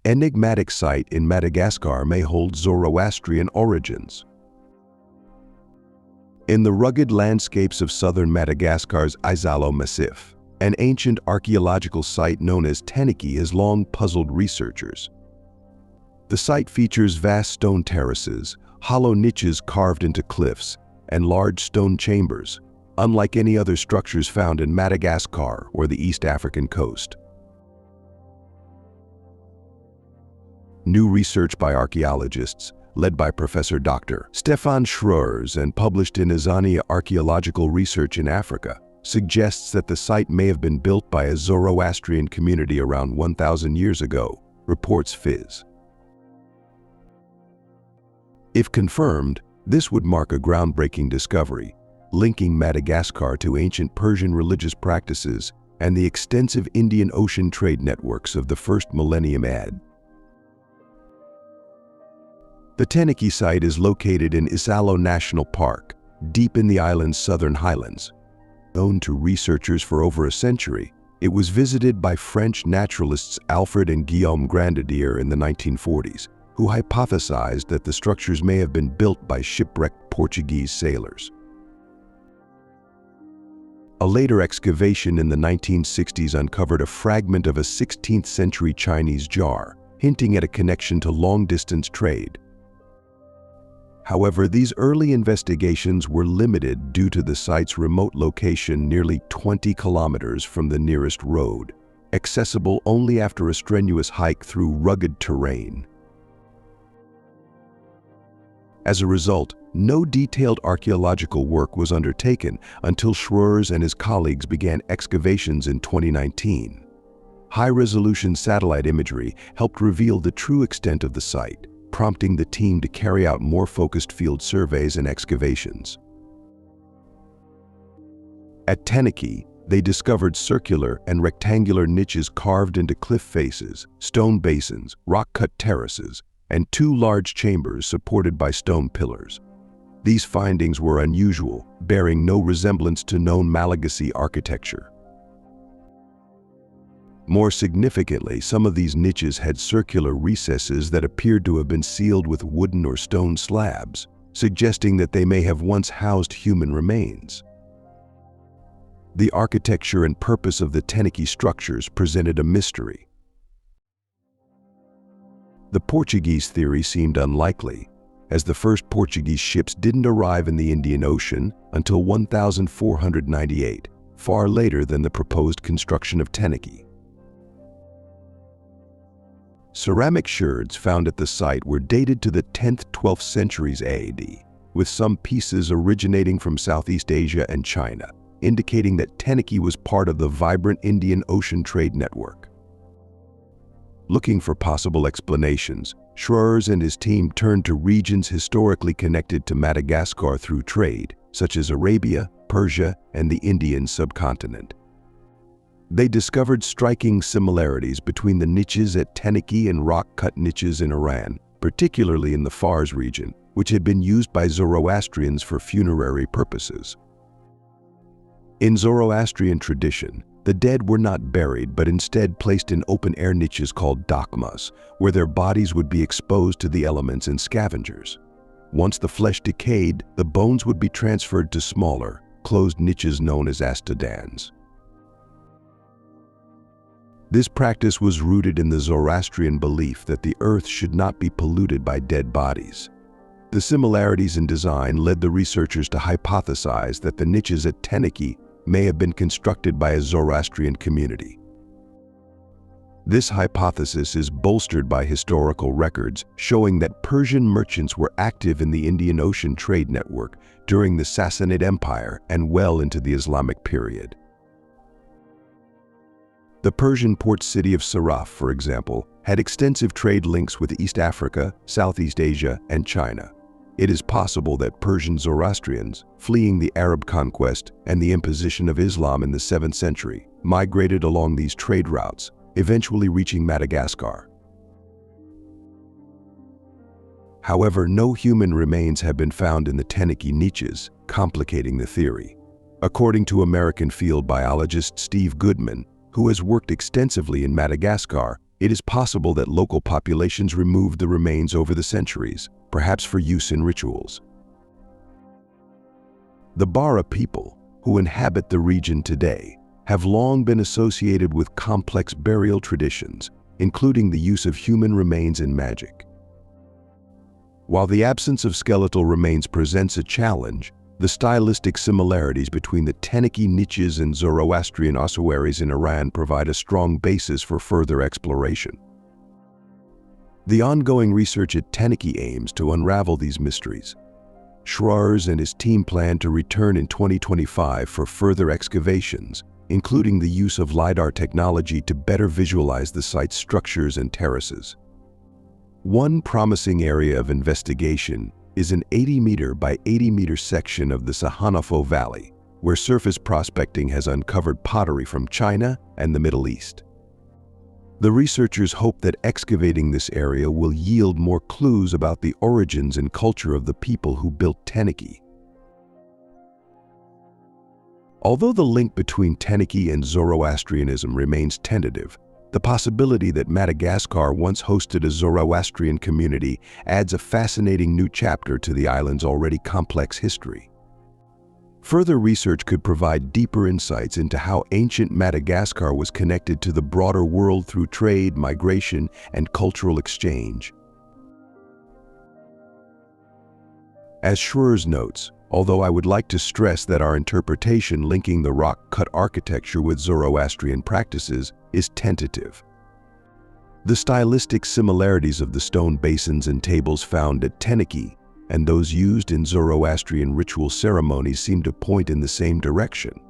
enigmatic site in Madagascar may hold Zoroastrian origins. In the rugged landscapes of southern Madagascar's Isalo massif, an ancient archaeological site known as Teniky has long puzzled researchers. The site features vast stone terraces, hollow niches carved into cliffs, and large stone chambers, unlike any other structures found in Madagascar or the East African coast. New research by archaeologists, led by Professor Dr. Stephan Schreurs and published in Azania Archaeological Research in Africa, suggests that the site may have been built by a Zoroastrian community around 1,000 years ago, reports Phys. If confirmed, this would mark a groundbreaking discovery, linking Madagascar to ancient Persian religious practices and the extensive Indian Ocean trade networks of the first millennium AD. The Teniky site is located in Isalo National Park, deep in the island's southern highlands. Known to researchers for over a century, it was visited by French naturalists Alfred and Guillaume Grandadier in the 1940s, who hypothesized that the structures may have been built by shipwrecked Portuguese sailors. A later excavation in the 1960s uncovered a fragment of a 16th-century Chinese jar, hinting at a connection to long-distance trade. However, these early investigations were limited due to the site's remote location nearly 20 kilometers from the nearest road, accessible only after a strenuous hike through rugged terrain. As a result, no detailed archaeological work was undertaken until Schreurs and his colleagues began excavations in 2019. High-resolution satellite imagery helped reveal the true extent of the site, prompting the team to carry out more focused field surveys and excavations. At Teniky, they discovered circular and rectangular niches carved into cliff faces, stone basins, rock-cut terraces, and 2 large chambers supported by stone pillars. These findings were unusual, bearing no resemblance to known Malagasy architecture. More significantly, some of these niches had circular recesses that appeared to have been sealed with wooden or stone slabs, suggesting that they may have once housed human remains. The architecture and purpose of the Teniky structures presented a mystery. The Portuguese theory seemed unlikely, as the first Portuguese ships didn't arrive in the Indian Ocean until 1498, far later than the proposed construction of Teniky. Ceramic sherds found at the site were dated to the 10th–12th centuries AD, with some pieces originating from Southeast Asia and China, indicating that Teniky was part of the vibrant Indian Ocean trade network. Looking for possible explanations, Schreurs and his team turned to regions historically connected to Madagascar through trade, such as Arabia, Persia, and the Indian subcontinent. They discovered striking similarities between the niches at Teniky and rock-cut niches in Iran, particularly in the Fars region, which had been used by Zoroastrians for funerary purposes. In Zoroastrian tradition, the dead were not buried but instead placed in open-air niches called dakmas, where their bodies would be exposed to the elements and scavengers. Once the flesh decayed, the bones would be transferred to smaller, closed niches known as astodans. This practice was rooted in the Zoroastrian belief that the earth should not be polluted by dead bodies. The similarities in design led the researchers to hypothesize that the niches at Teniky may have been constructed by a Zoroastrian community. This hypothesis is bolstered by historical records showing that Persian merchants were active in the Indian Ocean trade network during the Sassanid Empire and well into the Islamic period. The Persian port city of Saraf, for example, had extensive trade links with East Africa, Southeast Asia, and China. It is possible that Persian Zoroastrians, fleeing the Arab conquest and the imposition of Islam in the 7th century, migrated along these trade routes, eventually reaching Madagascar. However, no human remains have been found in the Teniky niches, complicating the theory. According to American field biologist Steve Goodman, who has worked extensively in Madagascar, It is possible that local populations removed the remains over the centuries, perhaps for use in rituals. The Bara people, who inhabit the region today, have long been associated with complex burial traditions, including the use of human remains in magic. While the absence of skeletal remains presents a challenge, the stylistic similarities between the Teniky niches and Zoroastrian ossuaries in Iran provide a strong basis for further exploration. The ongoing research at Teniky aims to unravel these mysteries. Schreurs and his team plan to return in 2025 for further excavations, including the use of LiDAR technology to better visualize the site's structures and terraces. One promising area of investigation is an 80-meter by 80-meter section of the Sahanafo Valley, where surface prospecting has uncovered pottery from China and the Middle East. The researchers hope that excavating this area will yield more clues about the origins and culture of the people who built Teniky. Although the link between Teniky and Zoroastrianism remains tentative, the possibility that Madagascar once hosted a Zoroastrian community adds a fascinating new chapter to the island's already complex history. Further research could provide deeper insights into how ancient Madagascar was connected to the broader world through trade, migration, and cultural exchange. As Schreurs notes, although I would like to stress that our interpretation linking the rock-cut architecture with Zoroastrian practices is tentative. The stylistic similarities of the stone basins and tables found at Teniky and those used in Zoroastrian ritual ceremonies seem to point in the same direction.